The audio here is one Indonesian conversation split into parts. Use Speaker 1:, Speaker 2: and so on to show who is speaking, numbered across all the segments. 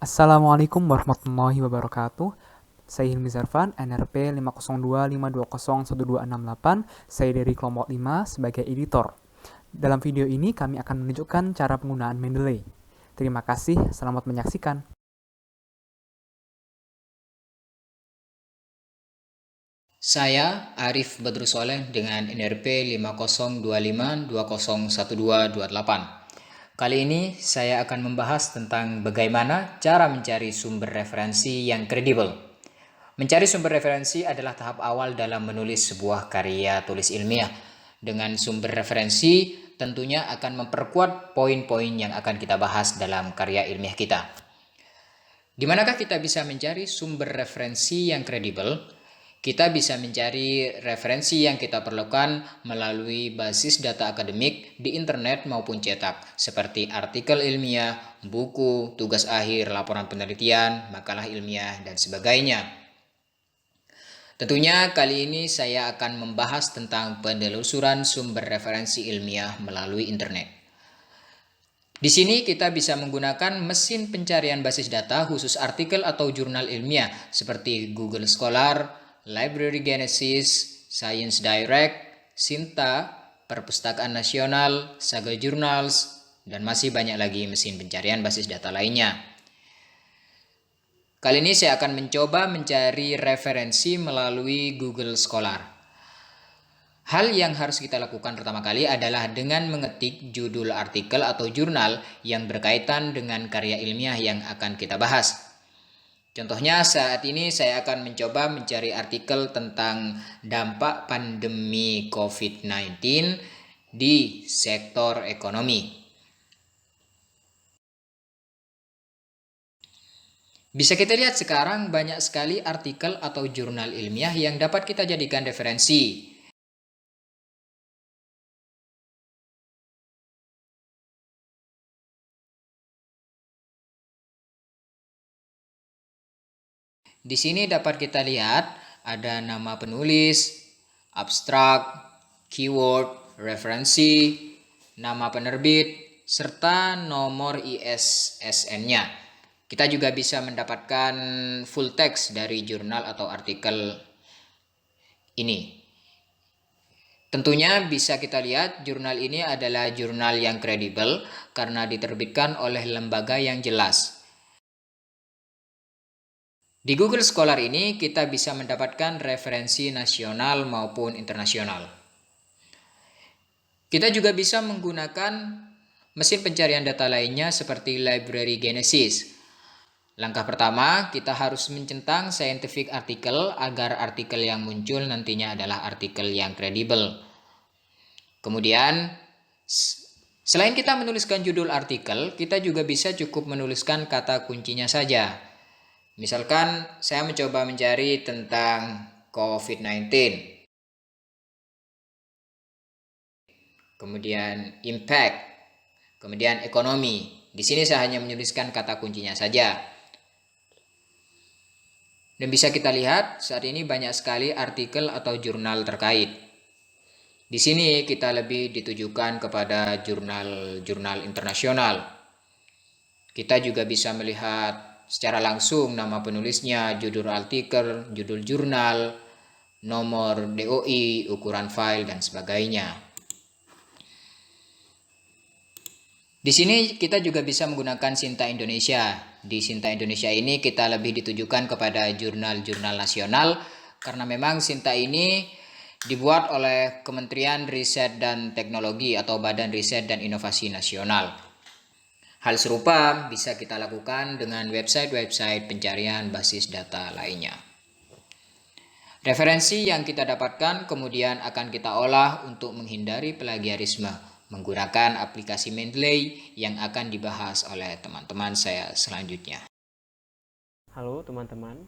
Speaker 1: Assalamualaikum warahmatullahi wabarakatuh. Saya Hilmi Zarfan, NRP 50252011268. Saya dari kelompok 5 sebagai editor. Dalam video ini kami akan menunjukkan cara penggunaan Mendeley. Terima kasih, selamat menyaksikan.
Speaker 2: Saya Arif Badrusoleh dengan NRP 5025201228. Kali ini saya akan membahas tentang bagaimana cara mencari sumber referensi yang kredibel. Mencari sumber referensi adalah tahap awal dalam menulis sebuah karya tulis ilmiah. Dengan sumber referensi tentunya akan memperkuat poin-poin yang akan kita bahas dalam karya ilmiah kita. Di manakah kita bisa mencari sumber referensi yang kredibel? Kita bisa mencari referensi yang kita perlukan melalui basis data akademik di internet maupun cetak, seperti artikel ilmiah, buku, tugas akhir, laporan penelitian, makalah ilmiah, dan sebagainya. Tentunya kali ini saya akan membahas tentang penelusuran sumber referensi ilmiah melalui internet. Di sini kita bisa menggunakan mesin pencarian basis data khusus artikel atau jurnal ilmiah seperti Google Scholar, Library Genesis, Science Direct, Sinta, Perpustakaan Nasional, Saga Journals, dan masih banyak lagi mesin pencarian basis data lainnya. Kali ini saya akan mencoba mencari referensi melalui Google Scholar. Hal yang harus kita lakukan pertama kali adalah dengan mengetik judul artikel atau jurnal yang berkaitan dengan karya ilmiah yang akan kita bahas. Contohnya saat ini saya akan mencoba mencari artikel tentang dampak pandemi COVID-19 di sektor ekonomi. Bisa kita lihat sekarang banyak sekali artikel atau jurnal ilmiah yang dapat kita jadikan referensi. Di sini dapat kita lihat ada nama penulis, abstrak, keyword, referensi, nama penerbit, serta nomor ISSN-nya. Kita juga bisa mendapatkan full text dari jurnal atau artikel ini. Tentunya bisa kita lihat jurnal ini adalah jurnal yang kredibel karena diterbitkan oleh lembaga yang jelas. Di Google Scholar ini kita bisa mendapatkan referensi nasional maupun internasional. Kita juga bisa menggunakan mesin pencarian data lainnya seperti Library Genesis. Langkah pertama, kita harus mencentang scientific article agar artikel yang muncul nantinya adalah artikel yang kredibel. Kemudian, selain kita menuliskan judul artikel, kita juga bisa cukup menuliskan kata kuncinya saja. Misalkan saya mencoba mencari tentang COVID-19, kemudian impact, kemudian ekonomi. Di sini saya hanya menuliskan kata kuncinya saja. Dan bisa kita lihat saat ini banyak sekali artikel atau jurnal terkait. Di sini kita lebih ditujukan kepada jurnal-jurnal internasional. Kita juga bisa melihat secara langsung nama penulisnya, judul artikel, judul jurnal, nomor DOI, ukuran file, dan sebagainya. Di sini kita juga bisa menggunakan Sinta Indonesia. Di Sinta Indonesia ini kita lebih ditujukan kepada jurnal-jurnal nasional karena memang Sinta ini dibuat oleh Kementerian Riset dan Teknologi atau Badan Riset dan Inovasi Nasional. Hal serupa bisa kita lakukan dengan website-website pencarian basis data lainnya. Referensi yang kita dapatkan kemudian akan kita olah untuk menghindari plagiarisme menggunakan aplikasi Mendeley yang akan dibahas oleh teman-teman saya selanjutnya.
Speaker 3: Halo teman-teman,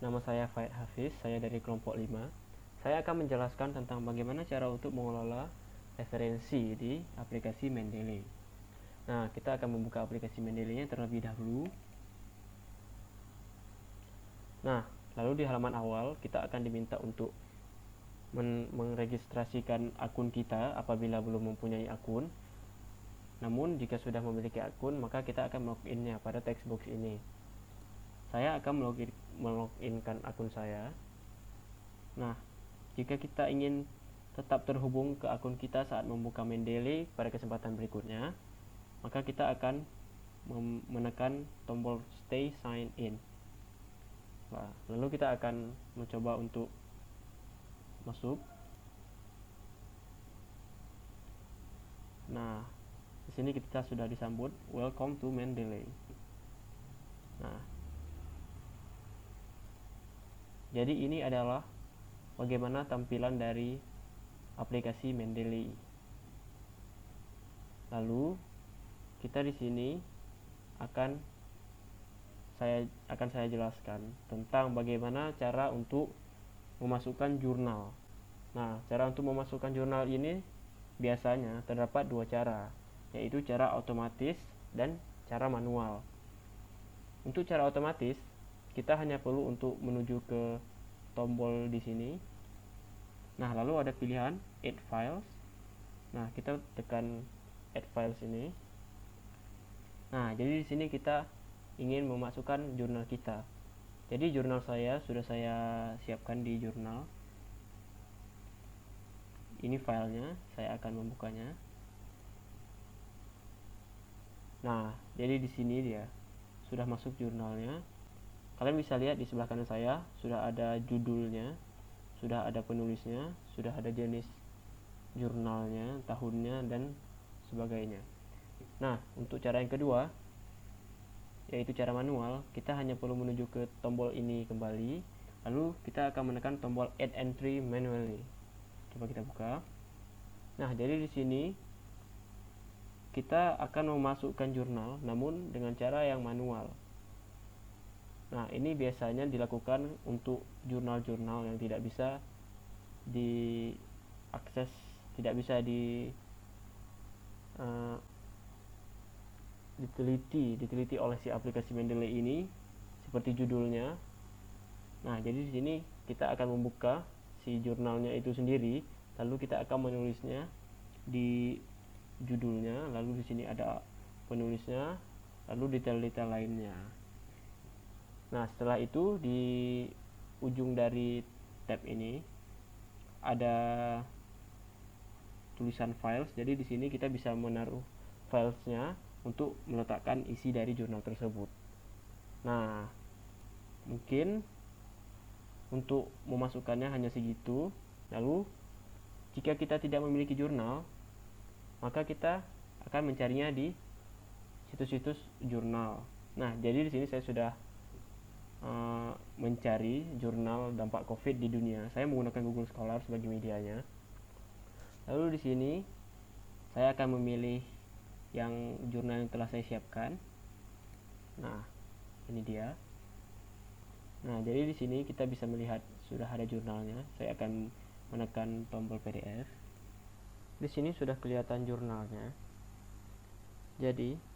Speaker 3: nama saya Faid Hafiz, saya dari kelompok 5. Saya akan menjelaskan tentang bagaimana cara untuk mengelola referensi di aplikasi Mendeley. Nah, kita akan membuka aplikasi Mendeley-nya terlebih dahulu. Nah, lalu di halaman awal kita akan diminta untuk meregistrasikan akun kita apabila belum mempunyai akun. Namun jika sudah memiliki akun, maka kita akan meloginnya pada text box ini. Saya akan meloginkan akun saya. Nah, jika kita ingin tetap terhubung ke akun kita saat membuka Mendeley pada kesempatan berikutnya, maka kita akan menekan tombol Stay Sign In. Lalu kita akan mencoba untuk masuk. Nah, di sini kita sudah disambut, welcome to Mendeley. Nah, jadi ini adalah bagaimana tampilan dari aplikasi Mendeley. Lalu kita di sini akan saya jelaskan tentang bagaimana cara untuk memasukkan jurnal. Nah, cara untuk memasukkan jurnal ini biasanya terdapat dua cara, yaitu cara otomatis dan cara manual. Untuk cara otomatis, kita hanya perlu untuk menuju ke tombol di sini. Nah, lalu ada pilihan Add Files. Nah, kita tekan Add Files ini. Nah, jadi di sini kita ingin memasukkan jurnal kita. Jadi jurnal saya sudah saya siapkan di jurnal. Ini filenya, saya akan membukanya. Nah, jadi di sini dia sudah masuk jurnalnya. Kalian bisa lihat di sebelah kanan saya sudah ada judulnya, sudah ada penulisnya, sudah ada jenis jurnalnya, tahunnya, dan sebagainya. Nah, untuk cara yang kedua, yaitu cara manual, kita hanya perlu menuju ke tombol ini kembali, lalu kita akan menekan tombol Add Entry Manually. Coba kita buka. Nah, jadi di sini kita akan memasukkan jurnal, namun dengan cara yang manual. Nah, ini biasanya dilakukan untuk jurnal-jurnal yang tidak bisa diakses, tidak bisa diteliti oleh si aplikasi Mendeley ini, seperti judulnya. Nah, jadi di sini kita akan membuka si jurnalnya itu sendiri, lalu kita akan menulisnya di judulnya, lalu di sini ada penulisnya, lalu detail-detail lainnya. Nah, setelah itu di ujung dari tab ini ada tulisan files. Jadi di sini kita bisa menaruh filesnya untuk meletakkan isi dari jurnal tersebut. Nah, mungkin untuk memasukkannya hanya segitu. Lalu jika kita tidak memiliki jurnal, maka kita akan mencarinya di situs-situs jurnal. Nah, jadi di sini saya sudah mencari jurnal dampak COVID di dunia. Saya menggunakan Google Scholar sebagai medianya. Lalu di sini saya akan memilih yang jurnal yang telah saya siapkan. Nah, ini dia. Nah, jadi di sini kita bisa melihat sudah ada jurnalnya. Saya akan menekan tombol PDF. Di sini sudah kelihatan jurnalnya. Jadi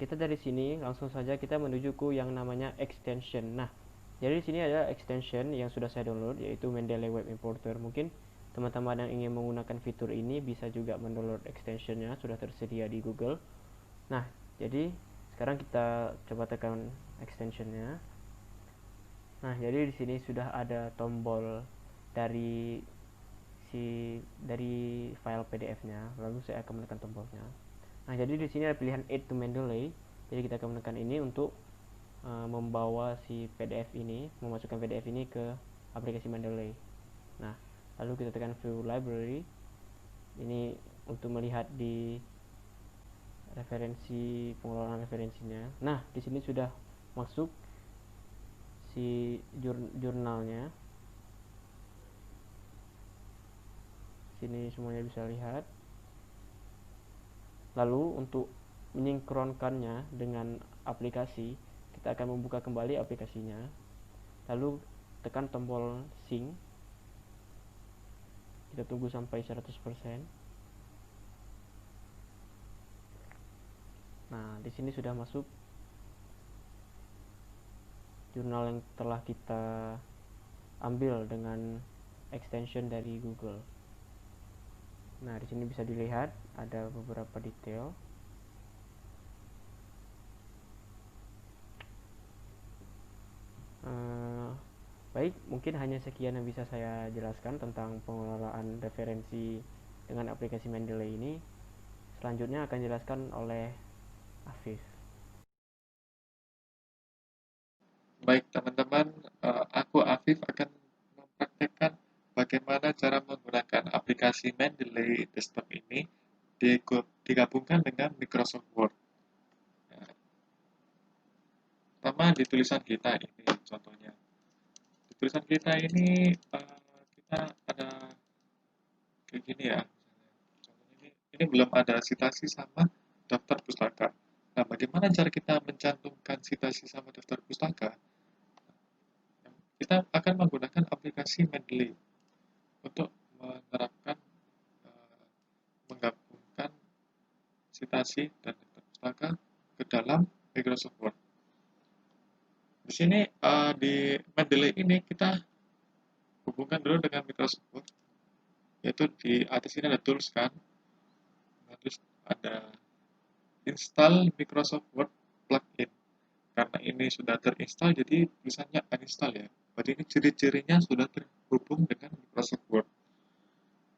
Speaker 3: kita dari sini langsung saja kita menuju ke yang namanya extension. Nah, jadi di sini ada extension yang sudah saya download, yaitu Mendeley Web Importer. Mungkin teman-teman yang ingin menggunakan fitur ini bisa juga mendownload extensionnya, sudah tersedia di Google. Nah, jadi sekarang kita coba tekan extensionnya. Nah, jadi di sini sudah ada tombol dari file PDF-nya. Lalu saya akan menekan tombolnya. Nah, jadi di sini ada pilihan Add to Mendeley. Jadi kita akan menekan ini untuk membawa si PDF ini, memasukkan PDF ini ke aplikasi Mendeley. Nah, lalu kita tekan View Library. Ini untuk melihat di referensi, pengelolaan referensinya. Nah, di sini sudah masuk si jurnalnya. Sini semuanya bisa lihat. Lalu untuk menyinkronkannya dengan aplikasi, kita akan membuka kembali aplikasinya. Lalu tekan tombol sync. Kita tunggu sampai 100%. Nah, di sini sudah masuk jurnal yang telah kita ambil dengan extension dari Google. Nah, di sini bisa dilihat ada beberapa detail. Baik, mungkin hanya sekian yang bisa saya jelaskan tentang pengelolaan referensi dengan aplikasi Mendeley ini. Selanjutnya akan dijelaskan oleh Afif.
Speaker 4: Baik teman-teman, aku Afif akan mempraktekkan bagaimana cara menggunakan aplikasi Mendeley Desktop ini digabungkan dengan Microsoft Word. Nah, pertama di tulisan kita ini contohnya. Di tulisan kita ini kita ada kayak gini ya. Contohnya ini belum ada citasi sama daftar pustaka. Nah, bagaimana cara kita mencantumkan citasi sama daftar pustaka? Kita akan menggunakan aplikasi Mendeley untuk menerapkan menggabungkan citasi dan daftar pustaka ke dalam Microsoft Word. Di sini di Mendeley ini kita hubungkan dulu dengan Microsoft Word, yaitu di atas ini ada tools kan, terus ada install Microsoft Word plugin. Karena ini sudah terinstall, jadi tulisannya uninstall ya. Berarti ini ciri-cirinya sudah terhubung dengan Microsoft Word.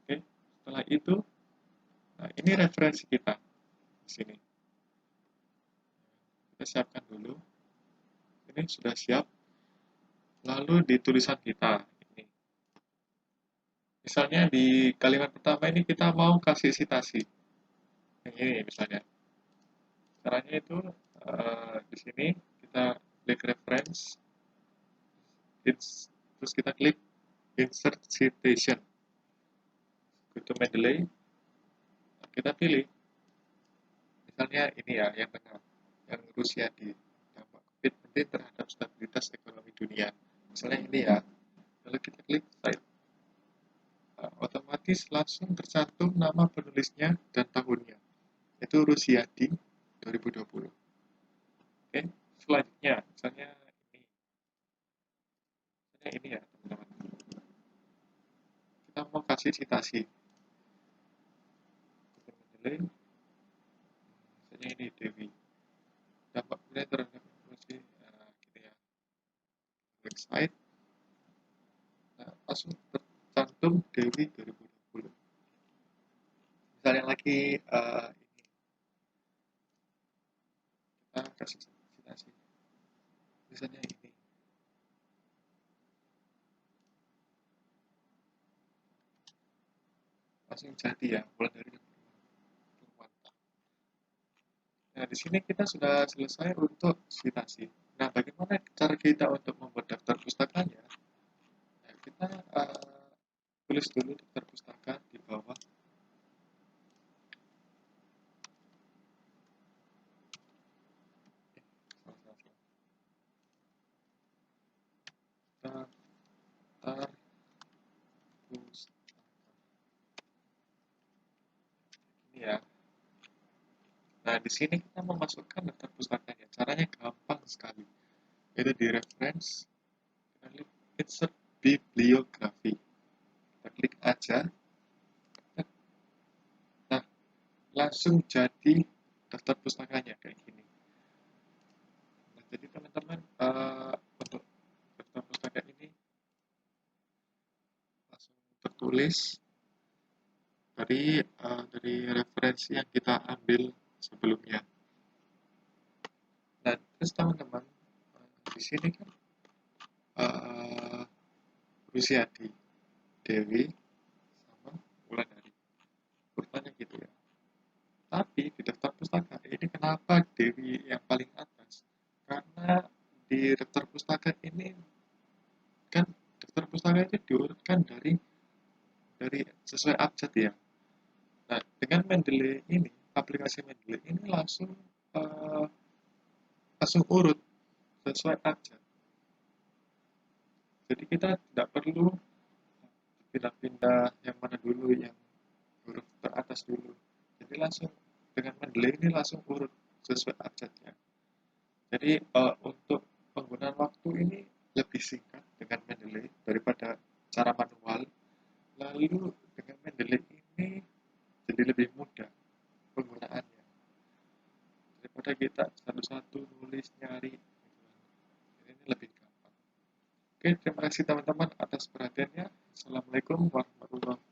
Speaker 4: Oke, setelah itu, nah ini referensi kita di sini. Kita siapkan dulu. Ini sudah siap. Lalu di tulisan kita ini. Misalnya di kalimat pertama ini kita mau kasih citasi. Yang ini misalnya. Caranya itu di sini kita klik reference, terus kita klik insert citation. Go to Mendeley, kita pilih. Misalnya ini ya yang tengah, yang Rusia di dampak COVID-19 terhadap stabilitas ekonomi dunia. Misalnya ini ya. Lalu kita klik site. Otomatis langsung tercantum nama penulisnya dan tahunnya. Itu Rusia di 2020. Oke, selanjutnya misalnya ini ya teman-teman. Kita mau kasih citasi. Misalnya ini Dewi. Dampak budaya terhadap ekonomi gitu ya. Website. Nah, langsung tercantum Dewi 2020. Misalnya lagi kita kasih citasi. Misalnya ini. Langsung jadi ya, mulai dari Purwanta. Nah, di sini kita sudah selesai untuk citasi. Nah, bagaimana cara kita untuk membuat daftar pustakanya? Nah, kita tulis dulu daftar pustaka di bawah. Daftar pustaka. Ini ya. Nah, di sini kita memasukkan daftar pustakanya. Caranya gampang sekali. Yaitu di reference, kita klik insert bibliografi. Kita klik aja. Nah, langsung jadi daftar pustakanya kayak gini. Nah, jadi teman-teman untuk daftar pustaka ini langsung tertulis dari referensi yang kita ambil sebelumnya. Nah, terus teman-teman di sini kan Rusiadi, Dewi, sama Wulandari. Urutannya gitu ya. Tapi di daftar pustaka ini kenapa Dewi yang paling atas? Karena di daftar pustaka ini kan daftar pustaka itu diurutkan dari sesuai abjad ya. Nah, dengan Mendeley ini, aplikasi Mendeley ini langsung urut sesuai abjad. Jadi kita tidak perlu pindah-pindah yang mana dulu, yang huruf teratas dulu. Jadi langsung dengan Mendeley ini langsung urut sesuai abjadnya. Jadi untuk penggunaan waktu ini lebih singkat dengan Mendeley daripada cara manual. Lalu dengan Mendeley ini jadi lebih mudah penggunaannya daripada kita satu-satu nulis nyari. Ini lebih gampang. Oke, terima kasih teman-teman atas perhatiannya. Assalamualaikum warahmatullahi wabarakatuh.